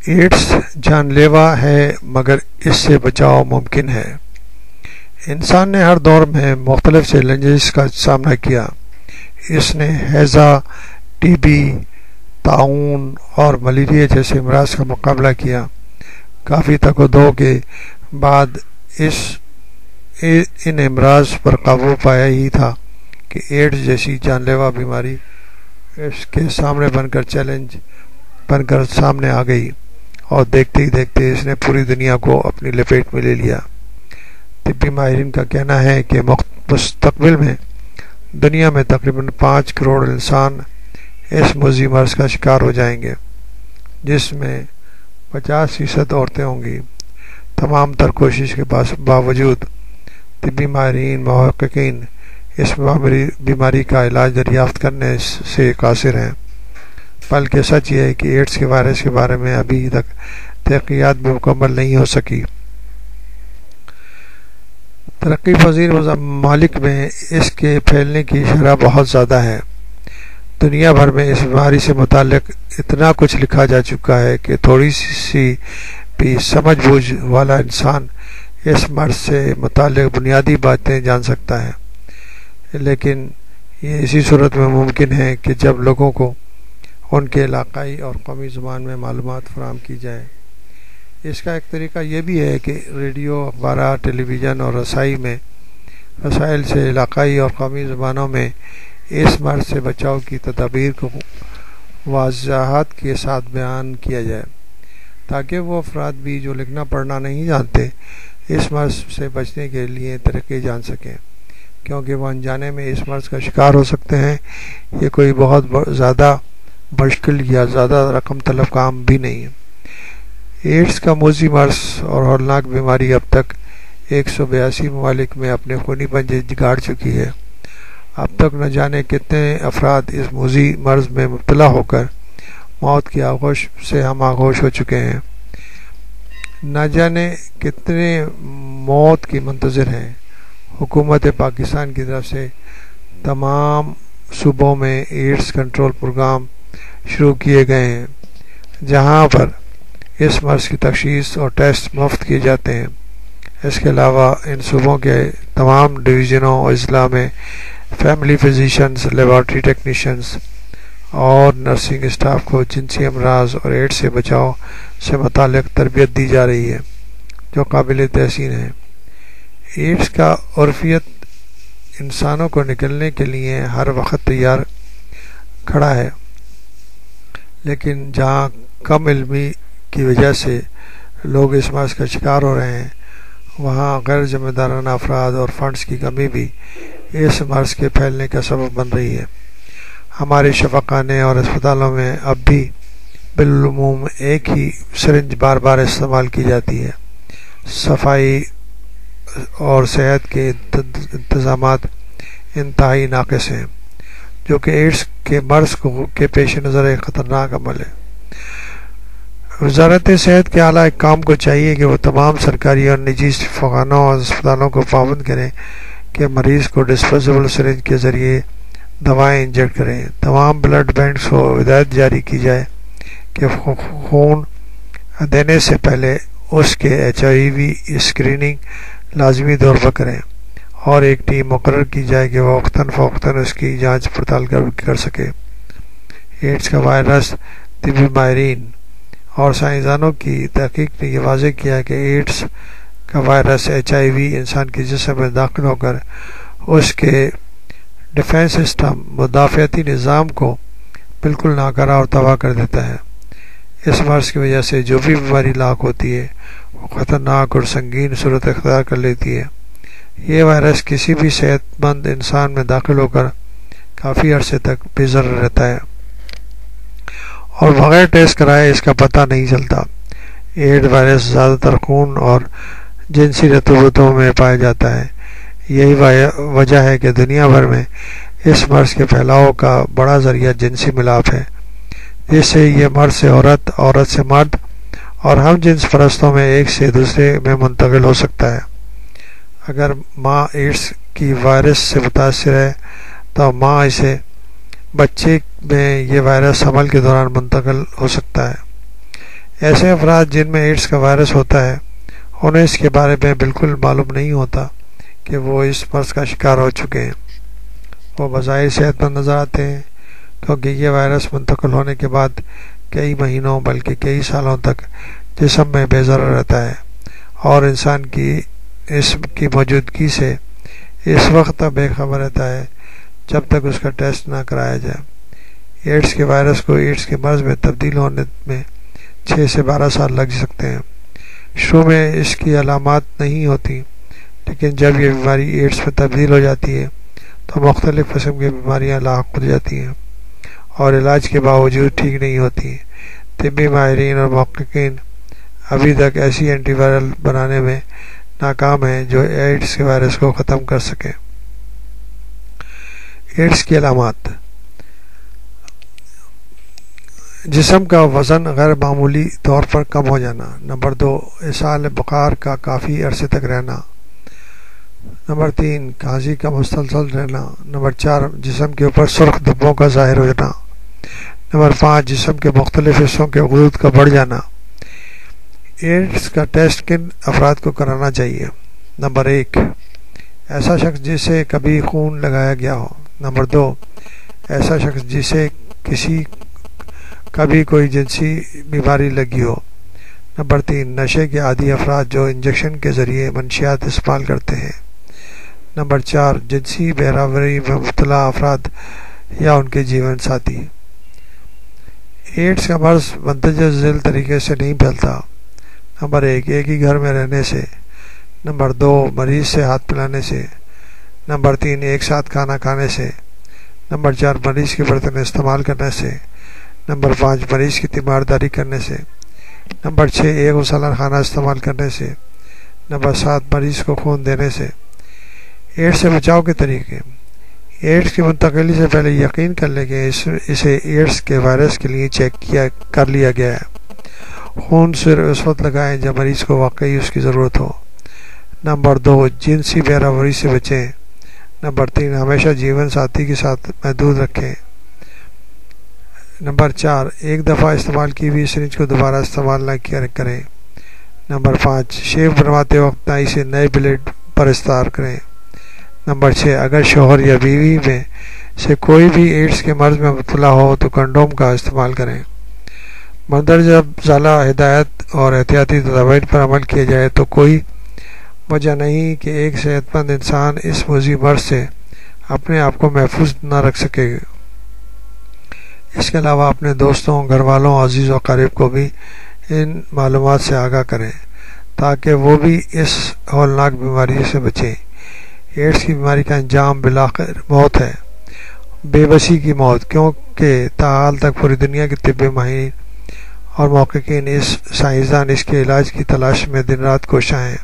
Ads جان لیوا ہے مگر اس سے بچاؤ ممکن ہے۔ انسان نے ہر دور میں مختلف چیلنجز کا سامنا کیا۔ اس نے ہیضہ، ٹی بی، طاعون اور ملیریا جیسے امراض کا مقابلہ کیا۔ کافی تک و دو کے بعد ان امراض پر قابو پایا ہی تھا کہ ایڈز جیسی جان لیوا بیماری اس کے سامنے چیلنج بن کر سامنے آ گئی، اور دیکھتے ہی دیکھتے اس نے پوری دنیا کو اپنی لپیٹ میں لے لیا۔ طبی ماہرین کا کہنا ہے کہ مستقبل میں دنیا میں تقریباً 5 کروڑ انسان اس موذی مرض کا شکار ہو جائیں گے، جس میں 50% عورتیں ہوں گی۔ تمام تر کوشش کے باوجود طبی ماہرین محققین اس بیماری کا علاج دریافت کرنے سے قاصر ہیں، بلکہ سچ یہ ہے کہ ایڈز کے وائرس کے بارے میں ابھی تک تحقیقات بھی مکمل نہیں ہو سکی۔ ترقی پذیر ممالک میں اس کے پھیلنے کی شرح بہت زیادہ ہے۔ دنیا بھر میں اس بیماری سے متعلق اتنا کچھ لکھا جا چکا ہے کہ تھوڑی سی بھی سمجھ بوجھ والا انسان اس مرض سے متعلق بنیادی باتیں جان سکتا ہے، لیکن یہ اسی صورت میں ممکن ہے کہ جب لوگوں کو ان کے علاقائی اور قومی زبان میں معلومات فراہم کی جائے۔ اس کا ایک طریقہ یہ بھی ہے کہ ریڈیو، اخبارات، ٹیلی ویژن اور رسائل سے علاقائی اور قومی زبانوں میں اس مرض سے بچاؤ کی تدابیر کو واضحات کے ساتھ بیان کیا جائے، تاکہ وہ افراد بھی جو لکھنا پڑھنا نہیں جانتے اس مرض سے بچنے کے لیے طریقے جان سکیں، کیونکہ وہ انجانے میں اس مرض کا شکار ہو سکتے ہیں۔ یہ کوئی بہت زیادہ مشکل یا زیادہ رقم طلب کام بھی نہیں ہے۔ ایڈز کا موذی مرض اور ہولناک بیماری اب تک 182 ممالک میں اپنے خونی پنجے گاڑ چکی ہے۔ اب تک نہ جانے کتنے افراد اس موذی مرض میں مبتلا ہو کر موت کی آغوش سے ہم آغوش ہو چکے ہیں، نہ جانے کتنے موت کی منتظر ہیں۔ حکومت پاکستان کی طرف سے تمام صوبوں میں ایڈز کنٹرول پروگرام شروع کیے گئے ہیں، جہاں پر اس مرض کی تشخیص اور ٹیسٹ مفت کیے جاتے ہیں۔ اس کے علاوہ ان صوبوں کے تمام ڈویژنوں اور اضلاع میں فیملی فزیشنز، لیبارٹری ٹیکنیشینز اور نرسنگ اسٹاف کو جنسی امراض اور ایڈز سے بچاؤ سے متعلق تربیت دی جا رہی ہے، جو قابل تحسین ہے۔ ایڈز کا عرفیت انسانوں کو نکلنے کے لیے ہر وقت تیار کھڑا ہے، لیکن جہاں کم علمی کی وجہ سے لوگ اس مرض کا شکار ہو رہے ہیں، وہاں غیر ذمہ دارانہ افراد اور فنڈز کی کمی بھی اس مرض کے پھیلنے کا سبب بن رہی ہے۔ ہمارے شفاخانے اور اسپتالوں میں اب بھی بالعموم ایک ہی سرنج بار بار استعمال کی جاتی ہے۔ صفائی اور صحت کے انتظامات انتہائی ناقص ہیں، جو کہ ایڈز کے مرض کے پیش نظر ایک خطرناک عمل ہے۔ وزارت صحت کے اعلیٰ حکام کو چاہیے کہ وہ تمام سرکاری اور نجی شفاخانوں اور اسپتالوں کو پابند کریں کہ مریض کو ڈسپوزیبل سرنج کے ذریعے دوائیں انجیکٹ کریں۔ تمام بلڈ بینکس کو ہدایت جاری کی جائے کہ خون دینے سے پہلے اس کے HIV اسکریننگ لازمی طور پر کریں، اور ایک ٹیم مقرر کی جائے کہ وہ وقتاً فوقتاً اس کی جانچ پڑتال کر سکے۔ ایڈز کا وائرس، طبی ماہرین اور سائنسدانوں کی تحقیق نے یہ واضح کیا کہ ایڈز کا وائرس HIV انسان کے جسم میں داخل ہو کر اس کے ڈیفنس سسٹم، مدافعتی نظام کو بالکل ناکارہ اور تباہ کر دیتا ہے۔ اس مرض کی وجہ سے جو بھی بیماری لاحق ہوتی ہے وہ خطرناک اور سنگین صورت اختیار کر لیتی ہے۔ یہ وائرس کسی بھی صحت مند انسان میں داخل ہو کر کافی عرصے تک بے ضرر رہتا ہے، اور بغیر ٹیسٹ کرائے اس کا پتہ نہیں چلتا۔ ایڈز وائرس زیادہ تر خون اور جنسی رطوبتوں میں پایا جاتا ہے۔ یہی وجہ ہے کہ دنیا بھر میں اس مرض کے پھیلاؤ کا بڑا ذریعہ جنسی ملاپ ہے، جس سے یہ مرد سے عورت، عورت سے مرد اور ہم جنس پرستوں میں ایک سے دوسرے میں منتقل ہو سکتا ہے۔ اگر ماں ایڈز کی وائرس سے متاثر ہے تو ماں سے بچے میں یہ وائرس حمل کے دوران منتقل ہو سکتا ہے۔ ایسے افراد جن میں ایڈز کا وائرس ہوتا ہے انہیں اس کے بارے میں بالکل معلوم نہیں ہوتا کہ وہ اس مرض کا شکار ہو چکے ہیں۔ وہ بظاہر صحت مند نظر آتے ہیں کیونکہ یہ وائرس منتقل ہونے کے بعد کئی مہینوں بلکہ کئی سالوں تک جسم میں بے ضرر رہتا ہے اور انسان کی اس کی موجودگی سے اس وقت تک بے خبر رہتا ہے جب تک اس کا ٹیسٹ نہ کرایا جائے۔ ایڈز کے وائرس کو ایڈز کے مرض میں تبدیل ہونے میں 6 سے 12 سال لگ سکتے ہیں۔ شروع میں اس کی علامات نہیں ہوتی، لیکن جب یہ بیماری ایڈز میں تبدیل ہو جاتی ہے تو مختلف قسم کی بیماریاں لاحق ہو جاتی ہیں اور علاج کے باوجود ٹھیک نہیں ہوتی۔ طبی ماہرین اور محققین ابھی تک ایسی اینٹی وائرل بنانے میں ناکام ہیں جو ایڈز کے وائرس کو ختم کر سکیں۔ ایڈز کی علامات: جسم کا وزن غیر معمولی طور پر کم ہو جانا۔ نمبر 2، اسہال بخار کا کافی عرصے تک رہنا۔ نمبر 3، کھانسی کا مسلسل رہنا۔ نمبر 4، جسم کے اوپر سرخ دھبوں کا ظاہر ہو جانا۔ نمبر 5، جسم کے مختلف حصوں کے غدود کا بڑھ جانا۔ ایڈز کا ٹیسٹ کن افراد کو کرانا چاہیے؟ نمبر 1، ایسا شخص جسے کبھی خون لگایا گیا ہو۔ نمبر 2، ایسا شخص جسے کبھی کوئی جنسی بیماری لگی ہو۔ نمبر 3، نشے کے عادی افراد جو انجیکشن کے ذریعے منشیات استعمال کرتے ہیں۔ نمبر 4، جنسی بہراوری میں مبتلا افراد یا ان کے جیون ساتھی۔ ایڈز کا مرض مندرجہ ذیل طریقے سے نہیں پھیلتا۔ نمبر 1، ایک ہی گھر میں رہنے سے۔ نمبر 2، مریض سے ہاتھ ملانے سے۔ نمبر 3، ایک ساتھ کھانا کھانے سے۔ نمبر 4، مریض کے برتن استعمال کرنے سے۔ نمبر 5، مریض کی تیمارداری کرنے سے۔ نمبر 6، ایک غسل خانہ استعمال کرنے سے۔ نمبر 7، مریض کو خون دینے سے۔ ایڈز سے بچاؤ کے طریقے: ایڈز کی منتقلی سے پہلے یقین کر لیں کہ اسے ایڈز کے وائرس کے لیے چیک کر لیا گیا ہے۔ خون صرف اس وقت لگائیں جب مریض کو واقعی اس کی ضرورت ہو۔ نمبر 2، جنسی بہراوری سے بچیں۔ نمبر 3، ہمیشہ جیون ساتھی کے ساتھ محدود رکھیں۔ نمبر 4، ایک دفعہ استعمال کی ہوئی سرنج کو دوبارہ استعمال نہ کریں۔ نمبر 5، شیو بنواتے وقت نائی سے نئے بلیڈ پر استعار کریں۔ نمبر 6، اگر شوہر یا بیوی میں سے کوئی بھی ایڈز کے مرض میں مبتلا ہو تو کنڈوم کا استعمال کریں۔ مندرجہ ذیل ہدایات اور احتیاطی تدابیر پر عمل کیا جائے تو کوئی وجہ نہیں کہ ایک صحت مند انسان اس موذی مرض سے اپنے آپ کو محفوظ نہ رکھ سکے۔ اس کے علاوہ اپنے دوستوں، گھر والوں، عزیز و اقارب کو بھی ان معلومات سے آگاہ کریں تاکہ وہ بھی اس ہولناک بیماری سے بچیں۔ ایڈز کی بیماری کا انجام بالآخر موت ہے، بے بسی کی موت، کیونکہ تاحال تک پوری دنیا کے طبی ماہرین اور محققین سائنسدان اس کے علاج کی تلاش میں دن رات کوشاں ہیں۔